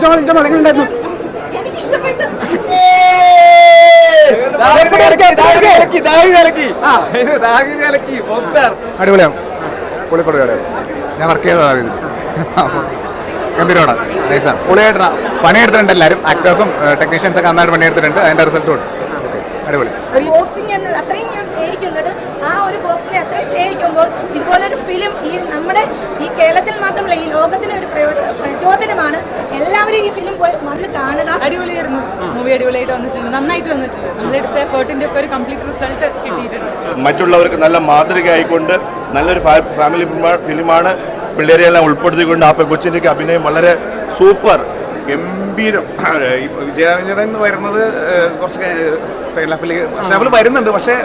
എങ്ങനെയുണ്ടായിരുന്നു? അടിപൊളിയാണ്. പൊളിപ്പട ഞാൻ വർക്ക് ചെയ്തതാണ്. ഗംഭീരമാണ്, നൈസാണ്, പൊളിയായിട്ട് പണിയെടുത്തിട്ടുണ്ട്. എല്ലാവരും ആക്ടേഴ്സും ടെക്നീഷ്യൻസ് ഒക്കെ നന്നായിട്ട് പണിയെടുത്തിട്ടുണ്ട്. അതിന്റെ റിസൾട്ടും ഉണ്ട്. അടിപൊളി. ബോക്സിംഗ് എന്നത് അത്രയും ഞാൻ സ്നേഹിക്കുന്നത്, ആ ഒരു ബോക്സിനെ അത്രയും സ്നേഹിക്കുമ്പോൾ ഇതുപോലൊരു ഫിലിം നമ്മുടെ ഈ കേരളത്തിൽ മാത്രമല്ല ഈ ലോകത്തിന് ഒരു പ്രചോദനമാണ്. എല്ലാവരും ഈ ഫിലിം പോയി വന്ന് കാണുക. അടിപൊളിയായിരുന്നു മൂവി, അടിപൊളിയായിട്ട് വന്നിട്ടുണ്ട്, നന്നായിട്ട് വന്നിട്ടുണ്ട്. നമ്മളെടുത്ത എഫേർട്ടിന്റെ ഒക്കെ ഒരു കംപ്ലീറ്റ് റിസൾട്ട് കിട്ടിയിട്ടുണ്ട്. മറ്റുള്ളവർക്ക് നല്ല മാതൃകയായിക്കൊണ്ട് നല്ലൊരു ഫാമിലി ഫിലിമാണ്. പിള്ളേരെയെല്ലാം ഉൾപ്പെടുത്തിക്കൊണ്ട് ആ കൊച്ചിൻ്റെ അഭിനയം വളരെ സൂപ്പർ, ഗംഭീരം. വിജയാഞ്ജന എന്ന് വരുന്നത് കുറച്ച് സെക്കൻഡ് ഹാഫിൽ വരുന്നുണ്ട്, പക്ഷേ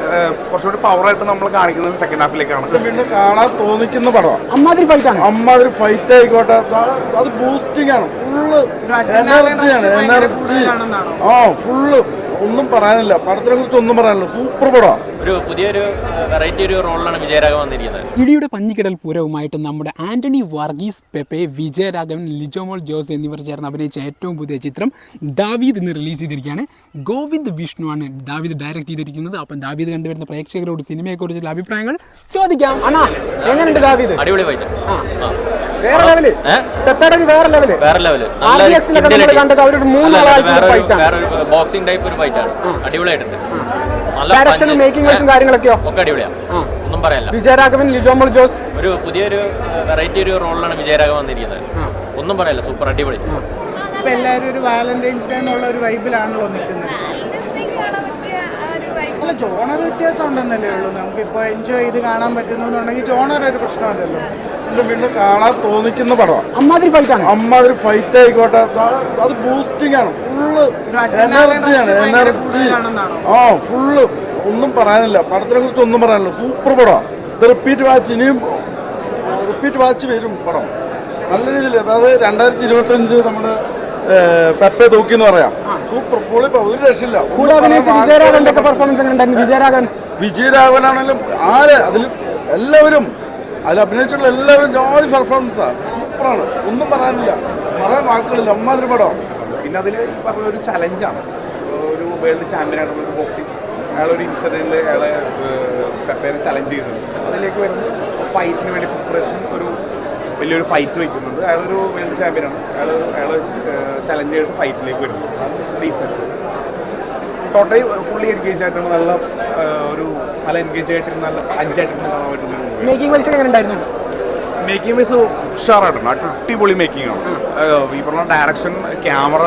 കുറച്ചുകൂടി പവറായിട്ട് നമ്മൾ കാണിക്കുന്നത് സെക്കൻഡ് ഹാഫിലേക്കാണ്. വീണ്ടും കാണാൻ തോന്നിക്കുന്ന പടമാണ്. അമ്മാതിരി ഫൈറ്റ് ആയിക്കോട്ടെ, അത് ബൂസ്റ്റിംഗ് ആണ്, ഫുള്ള് എനർജിയാണ്, എനർജി. ഫുള്ള് ഒന്നും പറയാനില്ല, പടത്തിനെ കുറിച്ച് ഒന്നും പറയാനില്ല, സൂപ്പർ പടമാണ്. ഒരു പുതിയൊരു വെറൈറ്റി ഒരു റോളിലാണ് വിജയരാഘവൻ വന്നിരിക്കുന്നത്. ഇടിയുടെ പഞ്ഞിക്കിടൽ പൂരവുമായിട്ട് നമ്മുടെ ആന്റണി വർഗീസ് പെപ്പെ, വിജയരാഘവൻ, ലിജോമോൾ ജോസ് എന്നിവർ ചേർന്ന് അഭിനയിച്ച ഏറ്റവും പുതിയ ചിത്രം ദാവീദ് ഇന്ന് റിലീസ് ചെയ്തിരിക്കുകയാണ്. ഗോവിന്ദ് വിഷ്ണുവാണ് ദാവീദ് ഡയറക്റ്റ് ചെയ്തിരിക്കുന്നത്. അപ്പം ദാവീദ് കണ്ടുവരുന്ന പ്രേക്ഷകരോട് സിനിമയെക്കുറിച്ചുള്ള അഭിപ്രായങ്ങൾ ചോദിക്കാം. അണ്ണാ, എങ്ങനെയുണ്ട് ദാവീദ്? അടിപൊളി ഫൈറ്റ്, വേറെ ലെവല്, പെപ്പയുടെ ഒരു വേറെ ലെവല്. ബോക്സിംഗ് ടൈപ്പ് ഒരു ഫൈറ്റാണ്, അടിപൊളിയായിട്ടുണ്ട്. ഡയറക്ഷനും മേക്കിംഗ് വൈസും കാര്യങ്ങളൊക്കെയോ ഒക്കെ അടിപൊളിയാണ്, ഒന്നും പറയാനില്ല. വിജയരാഘവൻ, ലിജോമോൾ ജോസ് ഒരു പുതിയൊരു വെറൈറ്റി ഒരു റോളിലാണ് വിജയരാഘവൻ വന്നിരിക്കുന്നത്. ഒന്നും പറയാനില്ല, സൂപ്പർ, അടിപൊളി. ഇപ്പൊ എല്ലാവരും ഒരു വാലന്റൈൻസ് ഡേ എന്നുള്ള ഒരു വൈബിലാണല്ലോ നിൽക്കുന്നത്. അല്ല, ജോണർ വ്യത്യാസം ഉണ്ടെന്നല്ലേ ഉള്ളൂ. നമുക്കിപ്പോൾ എൻജോയ് ചെയ്ത് കാണാൻ പറ്റുന്നുണ്ടെങ്കിൽ ജോണർ ഒരു പ്രശ്നമല്ലല്ലോ. വീണ്ടും കാണാൻ തോന്നിക്കുന്ന പടമാണ്. അമ്മാതിരി ഫൈറ്റ് ആയിക്കോട്ടെ, അത് ബൂസ്റ്റിംഗ് ആണ്, ഫുള്ള് എനർജിയാണ്, എനർജി. ഫുള്ള് ഒന്നും പറയാനില്ല, പടത്തിനെ കുറിച്ച് ഒന്നും പറയാനില്ല, സൂപ്പർ പടമാണ്. ഇത് റിപ്പീറ്റ് വാച്ച് വരും പടം നല്ല രീതിയിൽ. അതായത് 2025 നമ്മുടെ പെപ്പെ തൂക്കി എന്ന് പറയാം. സൂപ്പർ പൊളി, ഒരു രക്ഷയില്ല. വിജയരാഘവനാണെങ്കിലും എല്ലാവരും അതിൽ അഭിനയിച്ചിട്ടുള്ള എല്ലാവരും ജോലി പെർഫോമൻസാണ്, സൂപ്പറാണ്, ഒന്നും പറയാനില്ല, പറയാൻ വാക്കുകളില്ല, അമ്മാതിരി പടം. പിന്നെ അതിൽ ഈ പറഞ്ഞ ഒരു ചലഞ്ചാണ്. ഒരു വേൾഡ് ചാമ്പ്യനായിട്ടുള്ള ഒരു ബോക്സിംഗ്, അയാളൊരു ഇൻസിഡൻറ്റിൽ അയാളെ പെപ്പേനെ ചലഞ്ച് ചെയ്യുന്നുണ്ട്. അതിലേക്ക് വരുന്നത് ഫൈറ്റിന് വേണ്ടി പ്രിപ്പറേഷൻ, ഒരു വലിയൊരു ഫൈറ്റ് വയ്ക്കുന്നുണ്ട്. അയാളൊരു വേൾഡ് ചാമ്പ്യനാണ്. അയാൾ ചലഞ്ച് ചെയ്തിട്ട് ഫൈറ്റിലേക്ക് വരുന്നു. അത് ഡീസൻറ്റ്, ടോട്ടലി ഫുള്ളി എൻഗേജ് ആയിട്ടാണ്. നല്ല എൻഗേജ് ആയിട്ട് നല്ല അഞ്ചായിട്ട് കാണാൻ പറ്റുന്ന മേക്കിംഗ് വൈസ് എങ്ങനെ ഉണ്ടായിരുന്നു? മേക്കിംഗ് വൈസ് ഉഷാറായിട്ടുണ്ട്, അടിപൊളി മേക്കിംഗ് ആണ്. ഈ പറഞ്ഞ ഡയറക്ഷൻ, ക്യാമറ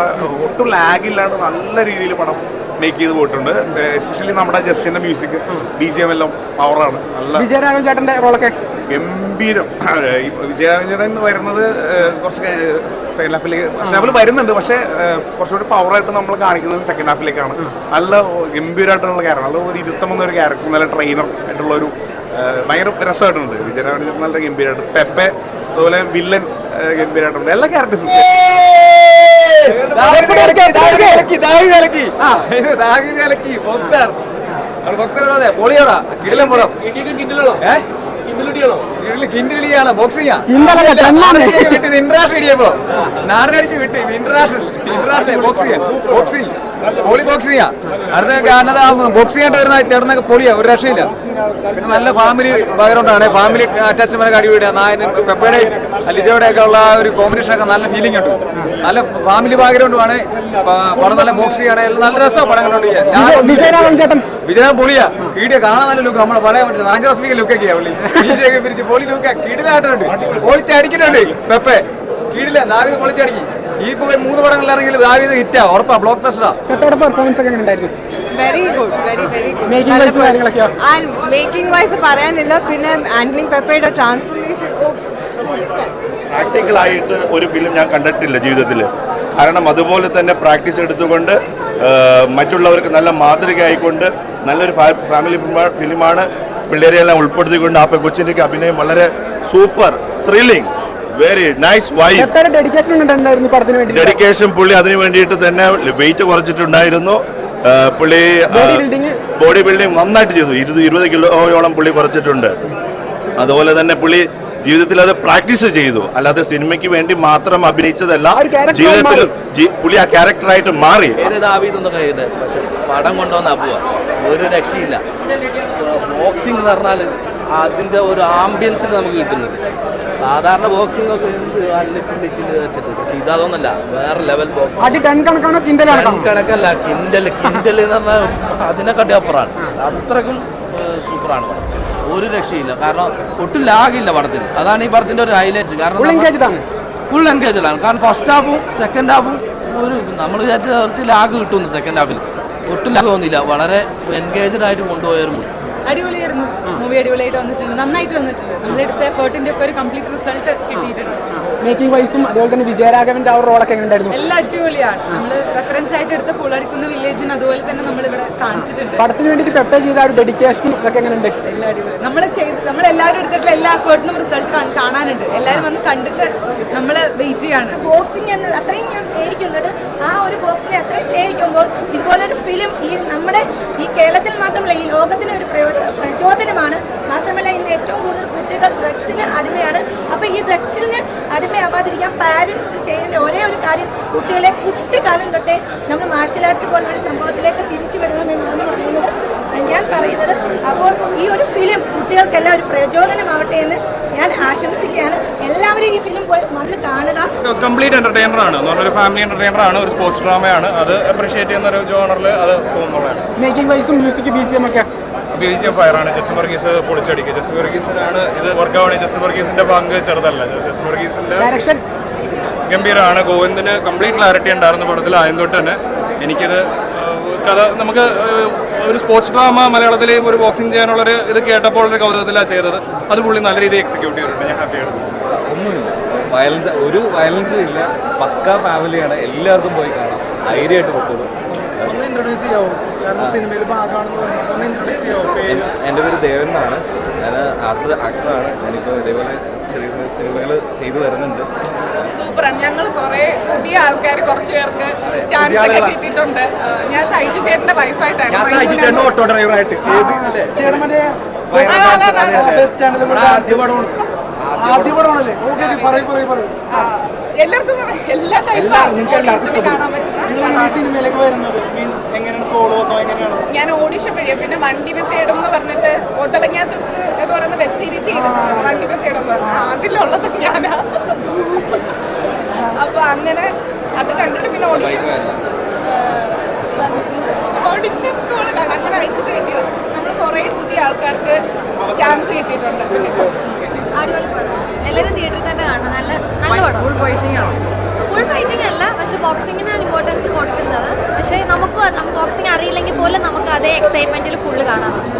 ഒട്ടും ലാഗില്ലാണ്ട് നല്ല രീതിയിൽ പടം മേക്ക് ചെയ്ത് പോയിട്ടുണ്ട്. എസ്പെഷ്യലി നമ്മുടെ ജസ്റ്റിന്റെ മ്യൂസിക്, BGM എല്ലാം പവറാണ്. നല്ല വിജയരാഘവൻ ചേട്ടന്റെ റോളൊക്കെ ഗംഭീരം. വിജയരാഘവൻ എന്ന് വരുന്നത് കുറച്ച് സെക്കൻഡ് ഹാഫിൽ വരുന്നുണ്ട്, പക്ഷേ കുറച്ചുകൂടി പവറായിട്ട് നമ്മൾ കാണിക്കുന്നത് സെക്കൻഡ് ഹാഫിലേക്കാണ്. നല്ല ഗംഭീരമായിട്ടുള്ള ക്യാരക്ടർ, നല്ല ഒരു 23 ഒരു ക്യാരക്ടർ, നല്ല ട്രെയിനർ ആയിട്ടുള്ള ഒരു ഭയങ്കര രസമായിട്ടുണ്ട്. വിജയരാഘവൻ നല്ല ഗംഭീരമായിട്ട്, പെപ്പെ അതുപോലെ വില്ലൻ ഗംഭീരമായിട്ടുണ്ട്, എല്ലാ ക്യാരക്ടേഴ്സും. നാടിനടിക്ക് വിട്ട് ഇന്റർനാഷണൽ ബോക്സിംഗ് അടുത്ത കാരണം ബോക്സിംഗ് ആയിട്ട് വരുന്ന ചേർന്നൊക്കെ പൊളിയാ, ഒരു രക്ഷയില്ല. പിന്നെ നല്ല ഫാമിലി ബാക്ക്ഗ്രൗണ്ടാണ്, ഫാമിലി അറ്റാച്ച്മെന്റ് അടിപൊളിയാ. നായനും പെപ്പയുടെ ലിജോയുടെ ഒക്കെ ഉള്ള ഒരു കോമ്പിനേഷൻ ഒക്കെ നല്ല ഫീലിംഗ് ഉണ്ട്. നല്ല ഫാമിലി ബാക്ക്ഗ്രൗണ്ടുമാണ് പടം, നല്ല ബോക്സിംഗ് ആണ്, നല്ല രസമാണ് പടം കണ്ടോണ്ടിരിക്കാൻ. വിജയൻ പൊളിയാ, കീടിയ കാണാൻ നല്ല ലുക്ക്, നമ്മളെ പറയാൻ പറ്റില്ല, നാഞ്ചറസ്മിക ലുക്കൊക്കെയാ പുള്ളി. ഈശയൊക്കെ പിരിച്ച് പൊളി ലുക്കാ, കീടിലായിട്ടുണ്ട്, പൊളിച്ചടിക്കുന്നുണ്ട് പെപ്പെ, കീടില്ല. ദാവീദ് പൊളിച്ചടിക്കും. ഈ 3 പടങ്ങളിലാണെങ്കിൽ ദാവീദ് ഹിറ്റാ, ഉറപ്പാ, ബ്ലോക്ക് ബസ്റ്ററാ. പെർഫോമൻസ് ഒക്കെ ഉണ്ടായിരുന്നു? Very good, very good. Making wise പറയാനില്ല. പിന്നെ ആന്റണി പെപ്പയുടെ ട്രാൻസ്ഫോർമേഷൻ പ്രാക്ടിക്കലായിട്ട് ഒരു ഫിലിം ഞാൻ കണ്ടിട്ടില്ല ജീവിതത്തിൽ. കാരണം അതുപോലെ തന്നെ പ്രാക്ടീസ് എടുത്തുകൊണ്ട് മറ്റുള്ളവർക്ക് നല്ല മാതൃകയായിക്കൊണ്ട് നല്ലൊരു ഫാമിലി ഫിലിമാണ്. പിള്ളേരെയെല്ലാം ഉൾപ്പെടുത്തിക്കൊണ്ട് ആ കൊച്ചിൻ്റെ അഭിനയം വളരെ super, thrilling, very nice vibe. Dedication പുള്ളി അതിന് വേണ്ടിയിട്ട് തന്നെ വെയിറ്റ് കുറച്ചിട്ടുണ്ടായിരുന്നു. പുള്ളി ബോഡി ബിൽഡിംഗ് നന്നായിട്ട് ചെയ്തു. 20 കിലോയോളം പുള്ളി കുറച്ചിട്ടുണ്ട്. അതുപോലെ തന്നെ പുള്ളി ജീവിതത്തിൽ അത് പ്രാക്ടീസ് ചെയ്തു, അല്ലാതെ സിനിമയ്ക്ക് വേണ്ടി മാത്രം അഭിനയിച്ചതല്ല. ഒരു character ജീവിതത്തിൽ മാറി. പുള്ളി ആ ക്യാരക്ടറായിട്ട് മാറി. പേര് ദാവീദ് എന്നൊക്കെ എഴുതി, പക്ഷെ പടം കൊണ്ടുവന്നാ പോവാ ഒരു രക്ഷയില്ല. ബോക്സിംഗ് എന്ന് പറഞ്ഞാൽ അതിൻ്റെ ഒരു ആംബിയൻസിൽ നമുക്ക് കിട്ടുന്നത്. സാധാരണ ബോക്സിംഗ് ഒക്കെ എന്ത് അല്ലിച്ചില്ലിച്ചില് വെച്ചിട്ട്, പക്ഷെ ഇതൊന്നുമല്ല, വേറെ ലെവൽ ബോക്സിംഗ്. അടി ടൺ കണക്കാണോ കിൻഡലാണോ? കണക്കല്ല, കിൻഡൽ എന്ന് പറഞ്ഞാൽ അതിനെക്കാട്ടി അപ്പുറമാണ്. അത്രക്കും സൂപ്പറാണ് പടം, ഒരു രക്ഷയില്ല. കാരണം ഒട്ടും ലാഗില്ല പടത്തിൽ, അതാണ് ഈ പടത്തിന്റെ ഒരു ഹൈലൈറ്റ്. കാരണം ഫുൾ എൻഗേജാണ്. കാരണം ഫസ്റ്റ് ഹാഫും സെക്കൻഡ് ഹാഫും ഒരു നമ്മൾ വിചാരിച്ച കുറച്ച് ലാഗ് കിട്ടുന്നു. സെക്കൻഡ് ഹാഫിൽ ഒട്ടും ലാഗ് തോന്നിയില്ല, വളരെ എൻഗേജഡ് ആയിട്ട് കൊണ്ടുപോയൊരു മൂവി. അടിപൊളിയായിരുന്നു മൂവി, അടിപൊളിയായിട്ട് വന്നിട്ടുണ്ട്, നന്നായിട്ട് വന്നിട്ടുണ്ട്. നമ്മളെടുത്ത എഫേർട്ടിന്റെ ഒക്കെ ഒരു കംപ്ലീറ്റ് റിസൾട്ട് കിട്ടിയിട്ടുണ്ട്. മേക്കിംഗ് വൈസും അതുപോലെ തന്നെ വിജയരാഘവന്റെ ആ റോളൊക്കെ എങ്ങനെ ഉണ്ടായിരുന്നു? എല്ലാം അടിപൊളിയാണ്. നമ്മൾ റെഫറൻസ് ആയിട്ട് എടുത്ത പുളടിക്കുന്ന വില്ലേജിന് അതുപോലെ തന്നെ നമ്മൾ ഇവിടെ കാണിച്ചിട്ടുണ്ട്. പടത്തിന് വേണ്ടിയിട്ട് പെപ്പ ചെയ്ത ആ ഒരു ഡെഡിക്കേഷനും അതൊക്കെ എങ്ങനെയുണ്ട്? എല്ലാം അടിപൊളി. നമ്മളെല്ലാവരും എടുത്തിട്ടുള്ള എല്ലാ എഫേർട്ടിനും റിസൾട്ട് കാണാനുണ്ട്. എല്ലാവരും വന്ന് കണ്ടിട്ട് നമ്മൾ വെയിറ്റ് ചെയ്യാണ്. ബോക്സിംഗ് എന്നത് അത്രയും ഞാൻ സ്നേഹിക്കുന്നുണ്ട്. ആ ഒരു ബോക്സിനെ അത്രയും സ്നേഹിക്കുമ്പോൾ ഇതുപോലൊരു ഫിലിം നമ്മുടെ ഈ കേരളത്തിൽ മാത്രമല്ല ഈ ലോകത്തിന് ഒരു പ്രചോദനമാണ്. മാത്രമല്ല ഇന്ന് ഏറ്റവും കൂടുതൽ കുട്ടികൾ ഡ്രഗ്സിന് അടിമയാണ്. അപ്പോൾ ഈ ഡ്രഗ്സിന് അടിമയാവാതിരിക്കാൻ പാരൻസ് ചെയ്യേണ്ട ഒരേ ഒരു കാര്യം, കുട്ടികളെ കുട്ടിക്കാലം തൊട്ടേ നമ്മൾ മാർഷൽ ആർട്സ് പോലുള്ളൊരു സംഭവത്തിലേക്ക് തിരിച്ചു വിടണമെന്നാണ് ഞാൻ പറയുന്നത്. അപ്പോൾ ഈ ഒരു ഫിലിം കുട്ടികൾക്കെല്ലാം ഒരു പ്രചോദനമാവട്ടെ എന്ന് ഞാൻ ആശംസിക്കുകയാണ്. എല്ലാവരും ഈ ഫിലിം പോയി വന്ന് കാണുക. കംപ്ലീറ്റ് എന്റർടൈനർ ആണ്, ഒരു ഫാമിലി എന്റർടൈനർ ആണ്, ഒരു സ്പോർട്സ് ഡ്രാമയാണ്. അത് അപ്രീഷിയേറ്റ് ചെയ്യുന്ന ഒരു ജോണറിൽ അത് തോന്നുന്നതാണ്. മേക്കിംഗ് വൈസും മ്യൂസിക് BGM ഒക്കെ BGM ഫയറാണ്. ജസ്റ്റിൻ വർഗീസ് പൊളിച്ചടിക്കുക. ജസ്റ്റിൻ വർഗീസിനാണ് ഇത് വർക്കാവണേ. ജസ്റ്റിൻ വർഗീസിന്റെ പങ്ക് ചെറുതല്ല. ജസ്റ്റിൻ വർഗീസിന്റെ ഡയറക്ഷൻ ഗംഭീരമാണ്. ഗോവിന്ദിന് കംപ്ലീറ്റ് ക്ലാരിറ്റി ഉണ്ടായിരുന്ന പടത്തിൽ ആദ്യം തൊട്ട് തന്നെ. എനിക്കിത് കഥ നമുക്ക് ഒരു സ്പോർട്സ് ഡ്രാമ മലയാളത്തിൽ ഒരു ബോക്സിംഗ് ചെയ്യാനുള്ളൊരു ഇത് കേട്ടപ്പോൾ ഒരു കൗതുകത്തിലാണ് ചെയ്തത്. അത് പുള്ളി നല്ല രീതിയിൽ എക്സിക്യൂട്ട് ചെയ്തിട്ടുണ്ട്. ഞാൻ ഹാപ്പിയാണ്. ഒന്നുമില്ല, ഒരു വയലൻസും ഇല്ല, പക്ക ഫാമിലിയാണ്. എല്ലാവർക്കും പോയി കാണാം, ധൈര്യമായിട്ട് പൊട്ടത്. ഒന്ന് ഇൻട്രൊഡ്യൂസ് ചെയ്യാവോ? കാരണം സിനിമയിൽ ഭാഗമാണെന്ന് പറഞ്ഞു, ഒന്ന് ഇൻട്രൊഡ്യൂസ് ചെയ്യാവോ? എൻ്റെ പേര് ദേവൻ എന്നാണ്. ഞാൻ ആക്ടറാണ്. ഞാനിപ്പോൾ ഇതേപോലെ ചെറിയ ചെറിയ സിനിമകൾ ചെയ്തു വരുന്നുണ്ട്. സൂപ്പറാണ്. ഞങ്ങൾ കുറെ പുതിയ ആൾക്കാർ കുറച്ച് പേർക്ക് ചാൻസ് ഒക്കെ കിട്ടിയിട്ടുണ്ട്. ഞാൻ സൈജു ചേട്ടന്റെ വൈഫായിട്ടാണ്. ഓട്ടോ ഡ്രൈവറായിട്ട് ആദ്യപടമാണല്ലേ? എല്ലാവർക്കും എല്ലാ കാണാൻ പറ്റുന്ന സിനിമയിലേക്ക് വരുന്നത് മീൻസ് എങ്ങനെയാണ് കോള് വന്നോ? എങ്ങനെയാണ്? ഞാൻ ഓഡിഷൻ വഴിയാണ്. പിന്നെ വണ്ടിനെ തേടും എന്ന് പറഞ്ഞിട്ട് ഒട്ടളങ്ങാത്തടുത്ത് എന്ന് പറയുന്ന വെബ് സീരീസ് ചെയ്തിട്ടുണ്ട്. വണ്ടിനെ തേടും അതിലുള്ളത് ഞാനാ. അപ്പൊ അങ്ങനെ അത് കണ്ടിട്ട് പിന്നെ ഓഡിഷൻ കോളാണ് അങ്ങനെ അയച്ചിട്ട് കിട്ടിയത്. നമ്മൾ കുറെ പുതിയ ആൾക്കാർക്ക് ചാൻസ് കിട്ടിയിട്ടുണ്ട്. അടിപൊളി പടം, എല്ലാവരും തിയേറ്ററിൽ തന്നെ കാണണം. നല്ല പടം. ഫുൾ ഫൈറ്റിംഗ് അല്ല, പക്ഷെ ബോക്സിങ്ങിനാണ് ഇമ്പോർട്ടൻസ് കൊടുക്കുന്നത്. പക്ഷേ നമുക്ക് ബോക്സിംഗ് അറിയില്ലെങ്കിൽ പോലും നമുക്ക് അതേ എക്സൈറ്റ്മെന്റിൽ ഫുള്ള് കാണാൻ പറ്റും.